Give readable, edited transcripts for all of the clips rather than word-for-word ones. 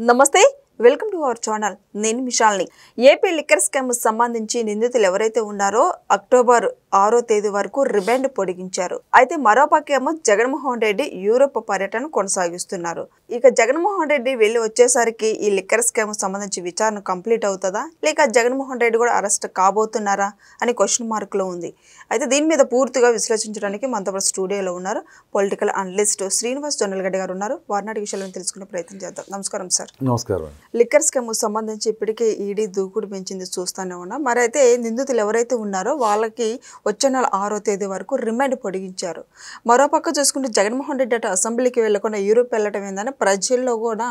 నమస్తే welcome to our channel నేను మిషాల్ని AP liquor scam సంబంధించి నిందితులు ఎవరైతే ఉన్నారో అక్టోబర్ 6వ తేదీ వరకు రిమాండ్ పొడిగించారు. అయితే మరోపక్కేమో జగన్మోహన్ రెడ్డి యూరోప్ పర్యటన కొనసాగిస్తున్నారు. ఇక జగన్మోహన్ రెడ్డి వెళ్ళి వచ్చేసరికి ఈ లిక్కర్ స్కామ్ సంబంధించి విచారణ కంప్లీట్ అవుతుందా లేక జగన్మోహన్ రెడ్డి కూడా అరెస్ట్ కాబోతున్నారా అని క్వశ్చన్ మార్క్ లో ఉంది. అయితే దీని మీద పూర్తిగా విశ్లేషించడానికి మనతో స్టూడియోలో ఉన్నారు పొలిటికల్ అనలిస్ట్ శ్రీనివాస్ జొన్నలగడ్డ గారు ఉన్నారు. వారినాటి విషయాలను తెలుసుకునే ప్రయత్నం చేద్దాం. నమస్కారం సార్. నమస్కారం. లిక్కర్ స్కామ్ సంబంధించి ఇప్పటికే ఈడీ దూకుడు పెంచింది చూస్తూనే ఉన్నాం. మరి అయితే నిందితులు ఎవరైతే ఉన్నారో వాళ్ళకి వచ్చే నెల 6వ తేదీ వరకు రిమాండ్ పొడిగించారు. మరోపక్క చూసుకుంటే జగన్మోహన్ రెడ్డి అటు అసెంబ్లీకి వెళ్లకుండా యూరోప్ వెళ్ళటం ఏందని ప్రజల్లో కూడా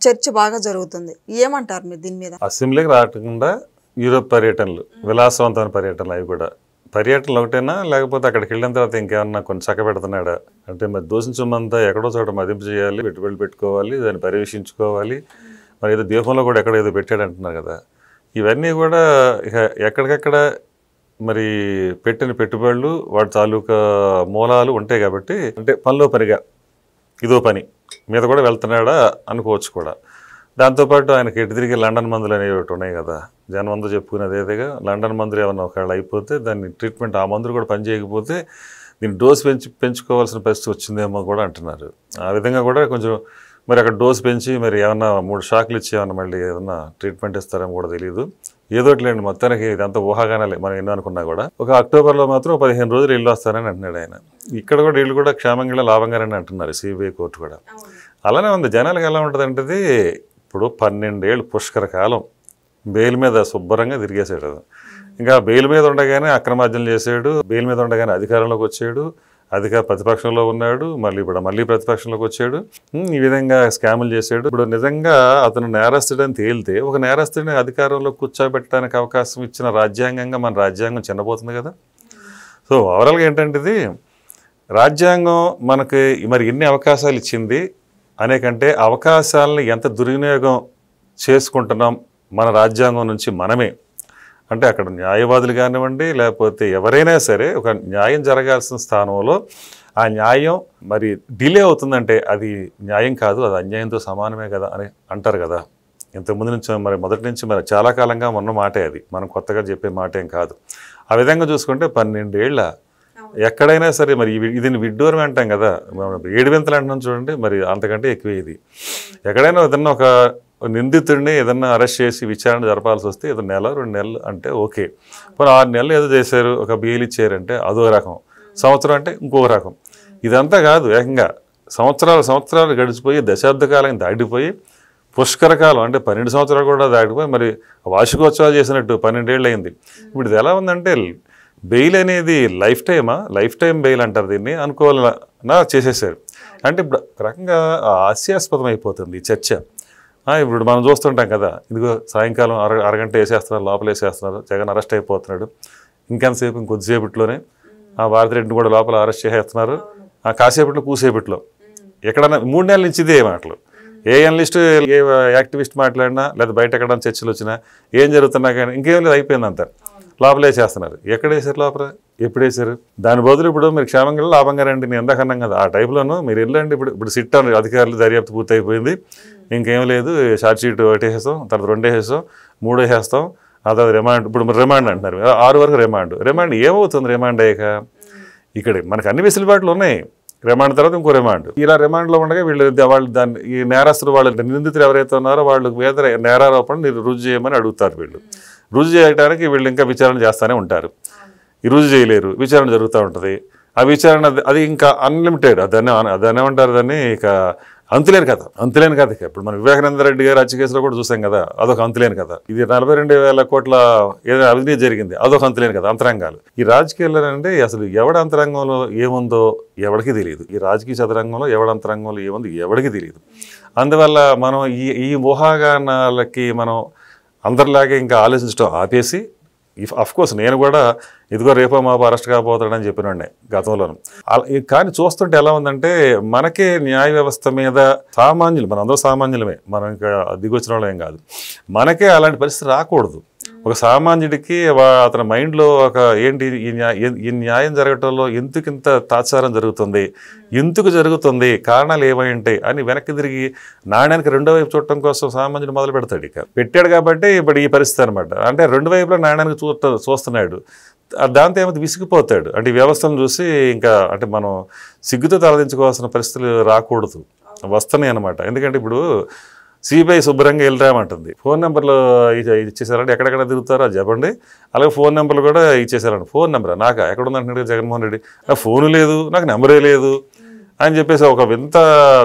చర్చ బాగా జరుగుతుంది. ఏమంటారు మీరు దీని మీద? అసెంబ్లీకి రాకుండా యూరోప్ పర్యటనలు, విలాసవంతమైన పర్యటనలు, అవి కూడా పర్యటనలు ఒకటేనా లేకపోతే అక్కడికి వెళ్ళిన తర్వాత ఇంకేమన్నా కొన్ని చక్క పెడుతున్నాడా అంటే మరి దోషం సొమ్మంతా ఎక్కడో చోట మదింపు చేయాలి, పెట్టుబడులు పెట్టుకోవాలి, దాన్ని పర్యవేక్షించుకోవాలి, మరి ఏదో దీపంలో కూడా ఎక్కడ ఏదో పెట్టాడు అంటున్నారు కదా. ఇవన్నీ కూడా ఇక ఎక్కడికక్కడ మరి పెట్టిన పెట్టుబడులు వాటి తాలూకా మూలాలు ఉంటాయి కాబట్టి అంటే పనిలో పనిగా ఇదో పని మీద కూడా వెళ్తున్నాడా అనుకోవచ్చు కూడా. దాంతోపాటు ఆయనకి ఎటు తిరిగి లండన్ మందులు అనేవి ఒకటి ఉన్నాయి కదా, జనం అందరూ చెప్పుకునేది ఏదేగా లండన్ మందులు ఏమన్నా ఒకవేళ అయిపోతే దాన్ని ట్రీట్మెంట్ ఆ మందులు కూడా పని చేయకపోతే దీన్ని డోస్ పెంచుకోవాల్సిన పరిస్థితి వచ్చిందేమో కూడా అంటున్నారు. ఆ విధంగా కూడా కొంచెం మరి అక్కడ డోస్ పెంచి మరి ఏమన్నా 3 షాకులు ఇచ్చి ఏమన్నా మళ్ళీ ఏమన్నా ట్రీట్మెంట్ ఇస్తారేమో కూడా తెలియదు. ఏదోట్లేండి, మొత్తానికి ఇదంతా ఊహాగానాలే మనం ఎన్నో అనుకున్నా కూడా. ఒక అక్టోబర్లో మాత్రం 15 రోజులు ఇల్లు వస్తారని అంటున్నాడు ఆయన. ఇక్కడ కూడా వీళ్ళు కూడా క్షేమంగా లాభంగానే అంటున్నారు సిబిఐ కోర్టు కూడా. అలానే ఉంది. జనాలకు ఎలా ఉంటుంది అంటే ఇప్పుడు 12 ఏళ్ళు పుష్కర కాలం బెయిల్ మీద శుభ్రంగా తిరిగేసాడు. ఇంకా బెయిల్ మీద ఉండగానే అక్రమార్జన చేశాడు, బెయిల్ మీద ఉండగానే అధికారంలోకి వచ్చాడు, ప్రతిపక్షంలో ఉన్నాడు, మళ్ళీ ప్రతిపక్షంలోకి వచ్చాడు, ఈ విధంగా స్కాములు చేశాడు. ఇప్పుడు నిజంగా అతను నేరస్తుడని తేలితే ఒక నేరస్తుడిని అధికారంలో కూర్చోబెట్టడానికి అవకాశం ఇచ్చిన రాజ్యాంగంగా మన రాజ్యాంగం చిన్నపోతుంది కదా. సో ఓవరాల్గా ఏంటంటే రాజ్యాంగం మనకి మరి ఎన్ని అవకాశాలు ఇచ్చింది అనేకంటే అవకాశాలను ఎంత దుర్వినియోగం చేసుకుంటున్నాం మన రాజ్యాంగం నుంచి మనమే. అంటే అక్కడ న్యాయవాదులు కానివ్వండి లేకపోతే ఎవరైనా సరే ఒక న్యాయం జరగాల్సిన స్థానంలో ఆ న్యాయం మరి డిలే అవుతుందంటే అది న్యాయం కాదు, అది అన్యాయంతో సమానమే కదా అని అంటారు కదా. ఇంతకుముందు నుంచి మరి మొదటి నుంచి మరి చాలా కాలంగా ఉన్న మాటే, అది మనం కొత్తగా చెప్పే మాట ఏం కాదు. ఆ విధంగా చూసుకుంటే 12 ఏళ్ళ ఎక్కడైనా సరే మరి ఇది విడ్డూరం అంటాం కదా, ఏడు వింతలు అంటున్నాం చూడండి, మరి అంతకంటే ఎక్కువ ఇది. ఎక్కడైనా ఏదన్నా ఒక నిందితుడిని ఏదన్నా అరెస్ట్ చేసి విచారణ జరపాల్సి వస్తే ఏదో 1-2 నెలలు అంటే ఓకే, మరి 6 నెలలు ఏదో చేశారు, ఒక బెయిల్ ఇచ్చారంటే అదో రకం, సంవత్సరం అంటే ఇంకొక రకం. ఇదంతా కాదు, ఏకంగా సంవత్సరాలు గడిచిపోయి దశాబ్ద కాలం దాటిపోయి పుష్కర కాలం అంటే 12 సంవత్సరాలు కూడా దాటిపోయి మరి వార్షికోత్సవాలు చేసినట్టు 12 ఏళ్ళు అయింది. ఇప్పుడు ఇది ఎలా ఉందంటే బెయిల్ అనేది లైఫ్ టైం బెయిల్ అంటారు దీన్ని, అనుకోవాలన్నా చేసేసారు. అంటే ఇప్పుడు ఒక రకంగా హాస్యాస్పదం అయిపోతుంది ఈ చర్చ. ఇప్పుడు మనం చూస్తుంటాం కదా, ఇదిగో సాయంకాలం అరగంట వేసేస్తున్నారు, లోపల వేసేస్తున్నారు, జగన్ అరెస్ట్ అయిపోతున్నాడు, ఇంకెంతసేపు ఇంకొద్దిసేపట్లోనే భారతిరెడ్డిని కూడా లోపల అరెస్ట్ చేసేస్తున్నారు, కాసేపట్లో కూసేపట్లో. ఎక్కడన్నా 3 నెలల నుంచి ఇదే మాటలు. ఏ అనలిస్ట్ ఏ యాక్టివిస్ట్ మాట్లాడినా లేదా బయట ఎక్కడన్నా చర్చలు వచ్చినా ఏం జరుగుతున్నా కానీ ఇంకేం లేదు, అయిపోయిందంతా లోపల వేసేస్తున్నారు. ఎక్కడ వేసారు లోపల, ఎప్పుడు వేసారు? దాని బదులు ఇప్పుడు మీరు క్షేమంగా లాభంగా రండి, నేను ఎందాకన్నాం కదా ఆ టైప్లోనూ మీరు వెళ్ళండి. ఇప్పుడు సిట్ అధికారులు దర్యాప్తు పూర్తి అయిపోయింది, ఇంకేం లేదు, ఛార్జ్ షీట్ 1 వేసేస్తాం, తర్వాత 2 వేసేస్తాం, 3 వేసేస్తాం, ఆ తర్వాత రిమాండ్. ఇప్పుడు రిమాండ్ అంటున్నారు, 6 వరకు రిమాండ్ ఏమవుతుంది? రిమాండ్ అయ్యాక ఇక్కడ మనకు అన్ని వెసులుబాట్లు ఉన్నాయి. రిమాండ్ తర్వాత ఇంకో రిమాండ్, ఇలా రిమాండ్లో ఉండగా వాళ్ళు దాన్ని ఈ నేరస్తులు వాళ్ళ నిందితులు ఎవరైతే ఉన్నారో వాళ్ళు మీద నేరారోపణ రుజువు చేయమని అడుగుతారు. వీళ్ళు రుజువు చేయడానికి వీళ్ళు ఇంకా విచారణ చేస్తూనే ఉంటారు. ఈ రుజువు చేయలేరు, విచారణ జరుగుతూ ఉంటుంది. ఆ విచారణ అది ఇంకా అన్లిమిటెడ్, దాన్ని ఏమంటారు, దాన్ని ఇక అంతులేని కథ. ఇప్పుడు మన వివేకానంద రెడ్డి గారు హత్య కేసులో కూడా చూసాం కదా, అదొక అంతులేని కథ. ఇది 42,000 కోట్ల ఏదైనా అవినీతి జరిగింది, అదొక అంతులేని కథ. అంతరంగాలు ఈ రాజకీయాల్లో అంటే అసలు ఎవడ అంతరంగంలో ఏముందో ఎవరికి తెలియదు. ఈ రాజకీయ చదరంగంలో ఎవడ అంతరంగంలో ఏముందో ఎవరికి తెలియదు. అందువల్ల మనం ఈ ఊహాగానాలకి మనం అందరిలాగే ఇంకా ఆలోచించడం ఆపేసి, అఫ్కోర్స్ నేను కూడా ఇదిగో రేపో మాపో అరెస్ట్ కాబోతాడని చెప్పినండి గతంలోనూ. కానీ చూస్తుంటే ఎలా ఉందంటే మనకే న్యాయ వ్యవస్థ మీద సామాన్యులు, మనం అందరూ సామాన్యులమే, మనం ఇంకా దిగొచ్చిన వాళ్ళం ఏం కాదు, మనకే అలాంటి పరిస్థితి రాకూడదు. ఒక సామాన్యుడికి అతని మైండ్లో ఒక ఏంటి ఈ న్యాయం జరగటంలో ఎందుకింత తాత్సారం జరుగుతుంది, ఎందుకు జరుగుతుంది, కారణాలు ఏమైంటాయి అని వెనక్కి తిరిగి నాణ్యానికి రెండో వైపు చూడటం కోసం సామాన్యుడు మొదలు పెడతాడు. ఇక పెట్టాడు కాబట్టి ఇప్పుడు ఈ పరిస్థితి అనమాట. అంటే రెండు వైపులో నాణ్యానికి చూస్తున్నాడు. దాంతో ఏమైతే విసిగిపోతాడు. అంటే ఈ వ్యవస్థను చూసి ఇంకా అంటే మనం సిగ్గుతో తలదించుకోవాల్సిన పరిస్థితులు రాకూడదు, వస్తున్నాయి అనమాట. ఎందుకంటే ఇప్పుడు సిబిఐ శుభ్రంగా వెళ్ళరామంటుంది. ఫోన్ నెంబర్లు ఇచ్చేసారంటే ఎక్కడెక్కడ తిరుగుతారో అది చెప్పండి. అలాగే ఫోన్ నెంబర్లు కూడా ఇచ్చేసారండి. ఫోన్ నెంబరా నాకా ఎక్కడ ఉందంటున్నాడు జగన్మోహన్ రెడ్డి, నాకు ఫోను లేదు, నాకు నెంబరే లేదు అని చెప్పేసి ఒక వింత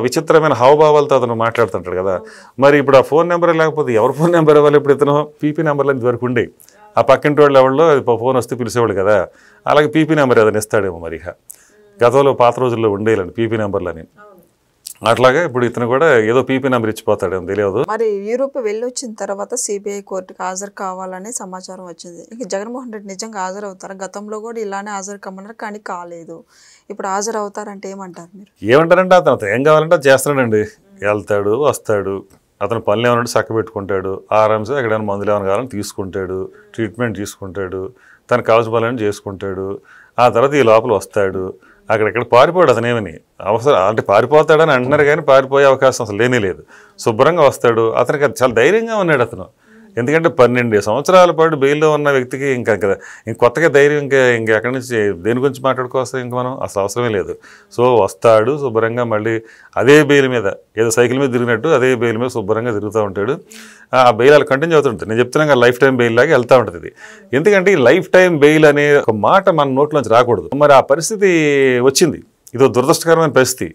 విచిత్రమైన హావభావాలతో అతను మాట్లాడుతుంటాడు కదా. మరి ఇప్పుడు ఆ ఫోన్ నెంబరే లేకపోతే ఎవరు ఫోన్ నెంబర్ ఇవ్వాలి? ఇప్పుడు ఇతను పీపీ నెంబర్లు ఇంతవరకు ఉండే ఆ పక్కింటి వాళ్ళు ఎవరిలో ఫోన్ వస్తే పిలిచేవాడు కదా, అలాగే పీపీ నెంబర్ ఏదైనా ఇస్తాడేమో మరి. గతంలో పాత రోజుల్లో ఉండేయాలండి పీపీ నెంబర్లని. అట్లాగే ఇప్పుడు ఇతను కూడా ఏదో పీపీ నెంబర్ ఇచ్చిపోతాడేమో తెలియదు. మరి యూరోప్ వెళ్ళొచ్చిన తర్వాత సిబిఐ కోర్టుకి హాజరు కావాలనే సమాచారం వచ్చింది. ఇక జగన్మోహన్ రెడ్డి నిజంగా హాజరవుతారు? గతంలో కూడా ఇలానే హాజరు కమ్మన్నారు కానీ కాలేదు. ఇప్పుడు హాజరు అవుతారంటే ఏమంటారు మీరు? ఏమంటారంటే అతను ఏం కావాలంటే చేస్తాడండి. వెళ్తాడు, వస్తాడు, అతను పనులు ఏమన్నా చక్క పెట్టుకుంటాడు, ఆరామ్సే ఎక్కడైనా మందులు ఏమైనా కావాలని తీసుకుంటాడు, ట్రీట్మెంట్ తీసుకుంటాడు, తనకు కావాల్సిన పనులను చేసుకుంటాడు. ఆ తర్వాత ఈ లోపల వస్తాడు, అక్కడెక్కడ పారిపోయాడు. అతనేమని అవసరం అంటే పారిపోతాడని అంటున్నారు కానీ పారిపోయే అవకాశం అసలు లేనే లేదు. శుభ్రంగా వస్తాడు. అతనికి అది చాలా ధైర్యంగా ఉన్నాడు అతను. ఎందుకంటే 12 సంవత్సరాల పాటు బెయిల్లో ఉన్న వ్యక్తికి ఇంకా కొత్తగా ధైర్యం ఇంకా ఎక్కడి నుంచి దేని గురించి మాట్లాడుకోవస్తాం ఇంకా మనం అసలు అవసరమే లేదు. సో వస్తాడు శుభ్రంగా, మళ్ళీ అదే బెయిల్ మీద ఏదో సైకిల్ మీద తిరిగినట్టు అదే బెయిల్ మీద శుభ్రంగా తిరుగుతూ ఉంటాడు. ఆ బెయిల్ అలా కంటిన్యూ అవుతుంటుంది. నేను చెప్తున్నాను కదా, లైఫ్ టైం బెయిల్ లాగా వెళ్తూ ఉంటుంది ఇది. ఎందుకంటే ఈ లైఫ్ టైం బెయిల్ అనే ఒక మాట మన నోట్లోంచి రాకూడదు. మరి ఆ పరిస్థితి వచ్చింది. ఇదో దురదృష్టకరమైన పరిస్థితి.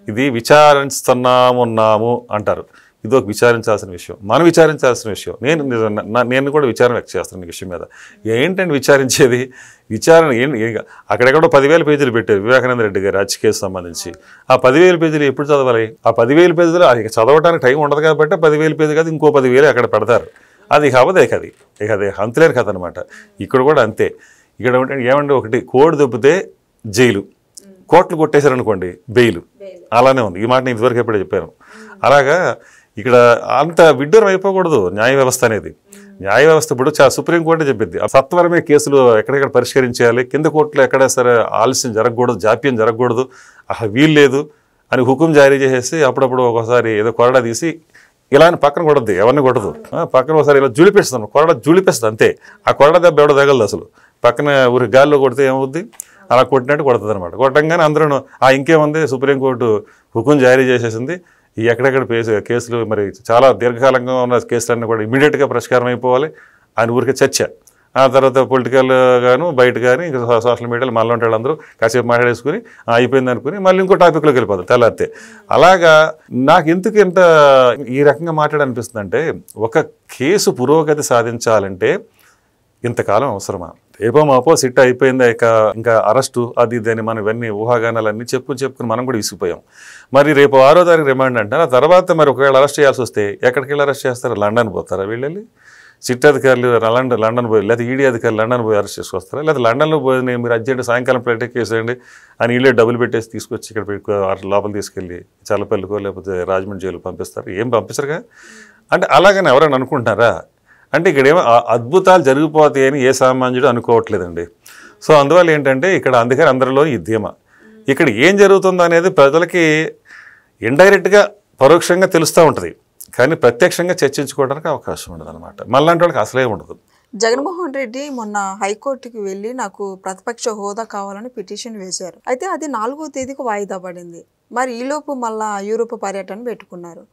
ఇది విచారిస్తున్నాము అంటారు. ఇది ఒక విచారించాల్సిన విషయం, మనం విచారించాల్సిన విషయం. నేను కూడా విచారణ వ్యక్తం చేస్తాను ఈ విషయం మీద. ఏంటంటే విచారించేది విచారణ అక్కడెక్కడో 10,000 పేజీలు పెట్టారు వివేకానంద రెడ్డి గారు హత్య కేసు సంబంధించి. ఆ 10,000 పేజీలు ఎప్పుడు చదవాలి? ఆ 10,000 పేజీలు అది చదవడానికి టైం ఉండదు కాబట్టి 10,000 పేజీ కాదు ఇంకో 10,000 అక్కడ పెడతారు. అది కావదే కది ఇక అదే అంతలేని కథ అనమాట. ఇక్కడ కూడా అంతే. ఇక్కడ ఏమంటే ఒకటి కోడి దొబ్బితే జైలు, కోట్లు కొట్టేశారనుకోండి బెయిలు. అలానే ఉంది. ఈ మాట నేను ఇదివరకు ఎప్పుడే చెప్పాను. అలాగా ఇక్కడ అంత విడ్డూరం అయిపోకూడదు న్యాయ వ్యవస్థ అనేది. న్యాయ వ్యవస్థ ఇప్పుడు సుప్రీంకోర్టు చెప్పింది సత్వరమే కేసులు ఎక్కడెక్కడ పరిష్కరించేయాలి, కింద కోర్టులో ఎక్కడ సరే ఆలస్యం జరగకూడదు, జాప్యం జరగకూడదు, వీలు లేదు అని హుకుం జారీ చేసేసి అప్పుడప్పుడు ఒకసారి ఏదో కొరడా తీసి ఇలా అని పక్కన కొడద్దు, ఎవరిని కొట్టదు, పక్కన ఒకసారి ఇలా జులిపిస్తాను, కొరడా జులిపిస్తుంది అంతే. ఆ కొరడా దెబ్బ ఎవడో తగలదు అసలు. పక్కన ఊరికి గాల్లో కొడితే ఏమవుద్ది, అలా కొట్టినట్టు కొడుతుంది అనమాట. కొట్టంగానే అందరూ ఇంకేముంది సుప్రీంకోర్టు హుకుం జారీ చేసేసింది, ఈ ఎక్కడెక్కడ కేసులు మరి చాలా దీర్ఘకాలంగా ఉన్న కేసులన్నీ కూడా ఇమీడియట్గా పరిష్కారం అయిపోవాలి అని ఊరికే చర్చ. ఆ తర్వాత పొలిటికల్ గాను బయట కానీ ఇంకా సోషల్ మీడియాలో మళ్ళీ ఉంటే వాళ్ళందరూ కాసేపు మాట్లాడేసుకుని అయిపోయింది అనుకుని మళ్ళీ ఇంకో టాపిక్లోకి వెళ్ళిపోతారు తెల్లారితే. అలాగా నాకు ఎందుకు ఇంత ఈ రకంగా మాట్లాడాలనిపిస్తుంది అంటే, ఒక కేసు పురోగతి సాధించాలంటే ఇంతకాలం అవసరమా? రేపో మాపో సిట్ అయిపోయిందా ఇంకా అరెస్టు అది ఇది అని మనం ఇవన్నీ ఊహాగానాలన్నీ చెప్పుకుని మనం కూడా విసిగిపోయాం. మరి రేపు 6వ తారీఖు రిమాండ్ అంటారు. ఆ తర్వాత మరి ఒకవేళ అరెస్ట్ చేయాల్సి వస్తే ఎక్కడికి వెళ్ళి అరెస్ట్ చేస్తారు? లండన్ పోతారా వీళ్ళని? సిట్ అధికారులు లండన్ పోయి, లేదా ఈడీ అధికారులు లండన్ పోయి అరెస్ట్ చేసుకొస్తారా? లేదా లండన్లో పోయి మీరు అర్జెంట్ సాయంకాలం ఫ్లైట్ ఎక్కేసేయండి అని వీళ్ళే డబ్బులు పెట్టేసి తీసుకొచ్చి ఇక్కడ లోపల తీసుకెళ్ళి చల్లపల్లికో లేకపోతే రాజమండ్రి జైలు పంపిస్తారు? ఏం పంపించరుగా. అంటే అలాగని ఎవరైనా అనుకుంటున్నారా? అంటే ఇక్కడ ఏమో అద్భుతాలు జరిగిపోతాయని ఏ సామాన్యుడు అనుకోవట్లేదండి. సో అందువల్ల ఏంటంటే ఇక్కడ అందుకని అందరిలో ఈ ధీమా, ఇక్కడ ఏం జరుగుతుందో అనేది ప్రజలకి ఇండైరెక్ట్గా పరోక్షంగా తెలుస్తూ ఉంటుంది, కానీ ప్రత్యక్షంగా చర్చించుకోవడానికి అవకాశం ఉండదు అనమాట. మళ్ళాంటి వాళ్ళకి అసలే ఉండదు. జగన్మోహన్ రెడ్డి మొన్న హైకోర్టుకి వెళ్ళి నాకు ప్రతిపక్ష హోదా కావాలని పిటిషన్ వేశారు. అయితే అది 4వ తేదీకి వాయిదా పడింది. మరి ఈలోపు మళ్ళా యూరోప్ పర్యటన పెట్టుకున్నారు.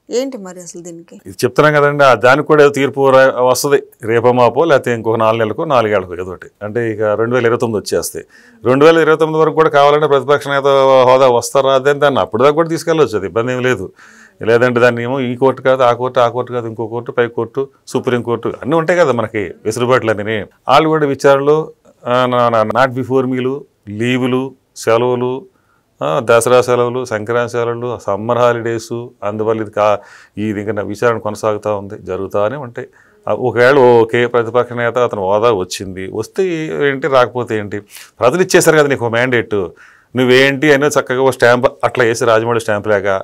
ఏంటి మరి అసలు దీనికి? ఇది చెప్తున్నాం కదండి, దానికి కూడా ఏదో తీర్పు వస్తుంది రేపో మాపో, లేకపోతే ఇంకొక 4 నెలలకో 4 ఏళ్ళకో ఏదోటి. అంటే ఇక 2029 వచ్చేస్తాయి. 2029 వరకు కూడా కావాలంటే ప్రతిపక్ష నేత హోదా వస్తారా అదే దాన్ని అప్పుడు దాకా కూడా తీసుకెళ్ళవచ్చు, అది ఇబ్బంది ఏం లేదు. లేదంటే దాన్ని ఏమో ఈ కోర్టు కాదు ఆ కోర్టు కాదు ఇంకో కోర్టు, పై కోర్టు, సుప్రీంకోర్టు అన్నీ ఉంటాయి కదా మనకి వెసులుబాట్లన్నీ. వాళ్ళు కూడా విచారణలు, నాట్ బిఫోర్ మీలు, లీవులు, సెలవులు, దసరా సెలవులు, సంక్రాంతి సెలవులు, సమ్మర్ హాలిడేసు, అందువల్ల ఇది ఇంకా విచారణ కొనసాగుతూ ఉంది, జరుగుతూనే ఉంటాయి. ఒకవేళ ఓకే ప్రతిపక్ష నేత అతను హోదా వస్తే ఏంటి, రాకపోతే ఏంటి? ప్రజలు ఇచ్చేశారు కదా నీకు మ్యాండేట్, నువ్వేంటి అని చక్కగా ఓ స్టాంప్ అట్లా వేసి రాజమౌళి స్టాంప్ లాగా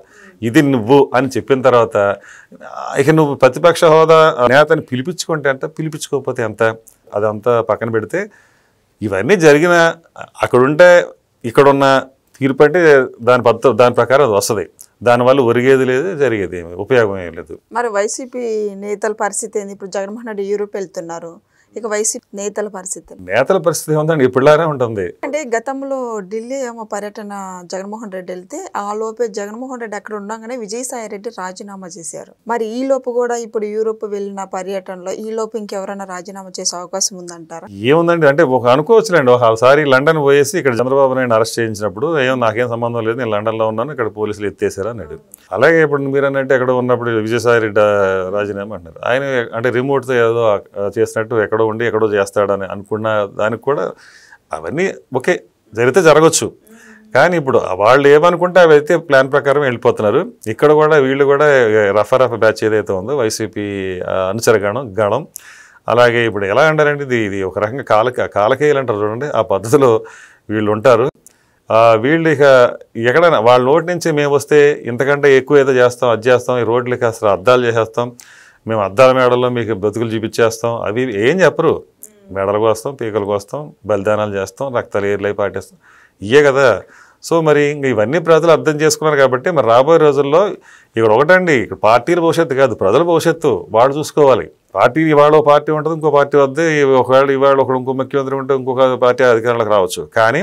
ఇది నువ్వు అని చెప్పిన తర్వాత ఇక నువ్వు ప్రతిపక్ష హోదా నేతని పిలిపించుకుంటే ఎంత, పిలిపించుకోకపోతే ఎంత, అదంతా పక్కన పెడితే ఇవన్నీ జరిగిన అక్కడుంటే ఇక్కడున్న తీర్పు అంటే దాని ప్రకారం అది వస్తుంది. దానివల్ల ఒరిగేది లేదు, జరిగేది ఏమి ఉపయోగం ఏం లేదు. మరి వైసీపీ నేతల పరిస్థితి ఏంది? ఇప్పుడు జగన్మోహన్ రెడ్డి యూరోప్ వెళ్తున్నారు, ఇక వైసీపీ నేతల పరిస్థితి ఏముందండి, ఇప్పుడులానే ఉంటుంది. అంటే గతంలో ఢిల్లీ ఏమో పర్యటన జగన్మోహన్ రెడ్డి వెళ్తే ఆ లోపే జగన్మోహన్ రెడ్డి అక్కడ ఉండగానే విజయసాయి రెడ్డి రాజీనామా చేశారు. మరి ఈ లోపు కూడా ఇప్పుడు యూరోప్ వెళ్ళిన పర్యటనలో ఈ లోపు ఇంకెవరైనా రాజీనామా చేసే అవకాశం ఉందంటారా? ఏముందండి అంటే అనుకోవచ్చులేండి, ఒకసారి లండన్ పోయేసి ఇక్కడ చంద్రబాబు నాయుడు అరెస్ట్ చేయించినప్పుడు నాకేం సంబంధం లేదు, నేను లండన్లో ఉన్నాను, ఇక్కడ పోలీసులు ఎత్తేసారు అన్నాడు. అలాగే ఇప్పుడు మీరు అన్నట్టు ఎక్కడ ఉన్నప్పుడు విజయసాయి రెడ్డి రాజీనామా అంటారు. ఆయన అంటే రిమోట్తో ఏదో చేసినట్టు ఎక్కడో ఉండి ఎక్కడో చేస్తాడని అనుకున్న దానికి కూడా అవన్నీ ఓకే జరిగితే జరగచ్చు. కానీ ఇప్పుడు వాళ్ళు ఏమనుకుంటే అవి అయితే ప్లాన్ ప్రకారం వెళ్ళిపోతున్నారు. ఇక్కడ కూడా వీళ్ళు కూడా రఫ బ్యాచ్ ఏదైతే ఉందో వైసీపీ గణం అలాగే ఇప్పుడు ఎలా అంటారంటే ఇది ఒక రకంగా కాలకేయాలు అంటారు చూడండి, ఆ పద్ధతిలో వీళ్ళు ఉంటారు. వీళ్ళు ఇక ఎక్కడైనా వాళ్ళ నోటి నుంచి మేము వస్తే ఇంతకంటే ఎక్కువ ఏదో చేస్తాం, అది చేస్తాం, ఈ రోడ్లకి అసలు అద్దాలు చేసేస్తాం, మేము అద్దాల మేడల్లో మీకు బతుకులు చూపించేస్తాం, అవి ఏం చెప్పరు. మెడలకు వస్తాం, పీకలకు వస్తాం, బలిదానాలు చేస్తాం, రక్తాలు ఏర్లై పాటేస్తాం, ఇవే కదా. సో మరి ఇంక ఇవన్నీ ప్రజలు అర్థం చేసుకున్నారు కాబట్టి మరి రాబోయే రోజుల్లో ఇక్కడ ఒకటండి, ఇక్కడ పార్టీల భవిష్యత్తు కాదు, ప్రజల భవిష్యత్తు వాళ్ళు చూసుకోవాలి. పార్టీ ఇవాళ పార్టీ ఉంటుంది, ఇంకో పార్టీ వద్ద ఒకవేళ ఇవాళ ఒకడు ఇంకో ముఖ్యమంత్రి ఉంటే ఇంకొక పార్టీ అధికారంలోకి రావచ్చు. కానీ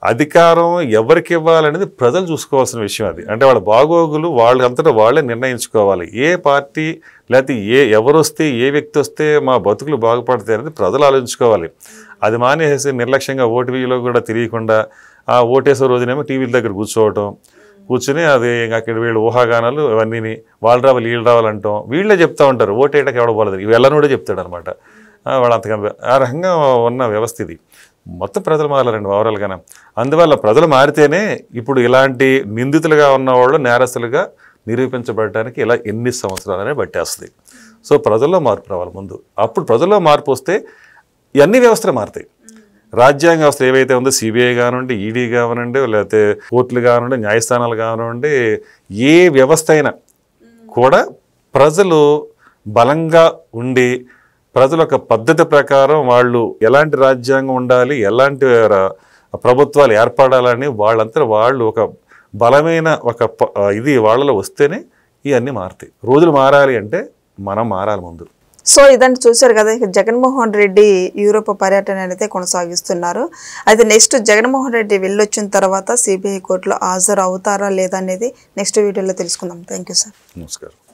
అధికారం ఎవరికి ఇవ్వాలనేది ప్రజలు చూసుకోవాల్సిన విషయం. అది అంటే వాళ్ళ బాగోగులు వాళ్ళంతటా వాళ్ళే నిర్ణయించుకోవాలి. ఏ పార్టీ లేకపోతే ఎవరు వస్తే ఏ వ్యక్తి వస్తే మా బతుకులు బాగుపడతాయి అనేది ప్రజలు ఆలోచించుకోవాలి. అది మానేసి నిర్లక్ష్యంగా ఓటు వీలో కూడా తెలియకుండా ఆ ఓటేసే రోజునేమో టీవీల దగ్గర కూర్చుని అది అక్కడ వీళ్ళు ఊహాగానాలు అవన్నీ వాళ్ళు రావాలి వీళ్ళు రావాలంటాం, వీళ్ళే చెప్తా ఉంటారు ఓటేయడానికి ఎవడ పోలేదు, ఇవి వెళ్ళనోడే చెప్తాడు అనమాట. వాళ్ళు అంతగా ఆ రకంగా ఉన్న వ్యవస్థ ఇది. మొత్తం ప్రజలు మారాలండి ఓవరాల్గానే. అందువల్ల ప్రజలు మారితేనే ఇప్పుడు ఇలాంటి నిందితులుగా ఉన్నవాళ్ళు నేరస్తులుగా నిరూపించబడటానికి ఇలా ఎన్ని సంవత్సరాలనే పట్టేస్తుంది. సో ప్రజల్లో మార్పు రావాలి ముందు. అప్పుడు ప్రజల్లో మార్పు వస్తే ఇవన్నీ వ్యవస్థలు మారుతాయి. రాజ్యాంగ వ్యవస్థ ఏవైతే ఉందో సిబిఐ కానివ్వండి, ఈడీ కానివ్వండి, లేకపోతే కోర్టులు కానివ్వండి, న్యాయస్థానాలు కానివ్వండి, ఏ వ్యవస్థ అయినా కూడా ప్రజలు బలంగా ఉండి ప్రజల ఒక పద్ధతి ప్రకారం వాళ్ళు ఎలాంటి రాజ్యాంగం ఉండాలి, ఎలాంటి ప్రభుత్వాలు ఏర్పడాలని వాళ్ళంతా వాళ్ళు ఒక బలమైన ఒక ఇది వాళ్ళలో వస్తేనే ఇవన్నీ మారుతాయి. రోజులు మారాలి అంటే మనం మారాలి ముందు. సో ఇదంతా చూశారు కదా, జగన్మోహన్ రెడ్డి యూరోప్ పర్యటన అయితే కొనసాగిస్తున్నారు. అయితే నెక్స్ట్ జగన్మోహన్ రెడ్డి వెళ్ళొచ్చిన తర్వాత సిబిఐ కోర్టులో హాజరు అవుతారా లేదా అనేది నెక్స్ట్ వీడియోలో తెలుసుకుందాం. Thank you sir. నమస్కారం.